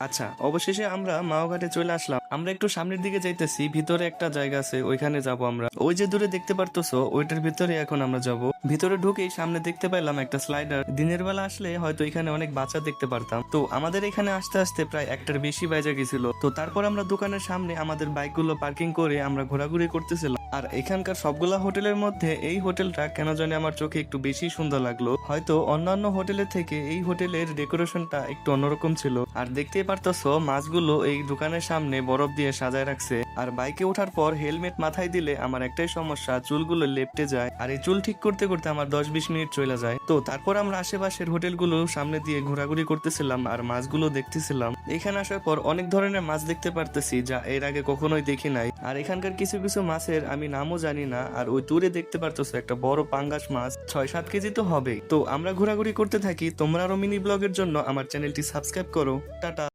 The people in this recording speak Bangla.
আচ্ছা, অবশেষে আমরা মাওঘাটে চলে আসলাম। আমরা একটু সামনের দিকে যাইতেছি, ভিতরে একটা জায়গা আছে, ওইখানে যাব আমরা। ওই যে দূরে দেখতে পারতেছো, ওইটার ভিতরে এখন আমরা যাব। ভিতরে ঢুকেই সামনে দেখতে পাইলাম একটা স্লাইডার। দিনের বেলা আসলে হয়তো এখানে অনেক বাচ্চা দেখতে পারতাম। তো আমাদের এখানে আসতে আসতে প্রায় একটার বেশি বাজে গেছিল। তো তারপর আমরা দোকানের সামনে আমাদের বাইকগুলো পার্কিং করে আমরা ঘোরাঘুরি করতেছিলাম। আর এখানকার সবগুলা হোটেলের মধ্যে এই হোটেলটা কেন জানি আমার চোখে একটু বেশি সুন্দর লাগলো। হয়তো অন্যান্য হোটেলের থেকে এই হোটেলের ডেকোরেশনটা একটু অন্যরকম ছিল। আর দেখতেই পারতেছো মাছগুলো এই দোকানের সামনে বরফ দিয়ে সাজায় রাখছে। আর বাইকে ওঠার পর হেলমেট মাথায় দিলে আমার একটাই সমস্যা, চুলগুলো লেপটে যায়। আর এই চুল ঠিক করতে করতে আমার 10-20 মিনিট চলে যায়। তো তারপর আমরা আশেপাশের হোটেলগুলো সামনে দিয়ে ঘোরাঘুরি করতেছিলাম আর মাছগুলো দেখতেছিলাম। এখানে আসার পর অনেক ধরনের মাছ দেখতে পারতেছি যা এর আগে কখনোই দেখি নাই। আর এখানকার কিছু কিছু মাছের আমি নামও জানি না। আর ওই দূরে দেখতে পারতেছো একটা বড় পাঙ্গাস মাছ, 6-7 কেজি তো হবে। তো আমরা ঘোরাঘুরি করতে থাকি। তোমরা আরো মিনি ব্লগের জন্য আমার চ্যানেলটি সাবস্ক্রাইব করো। টাটা।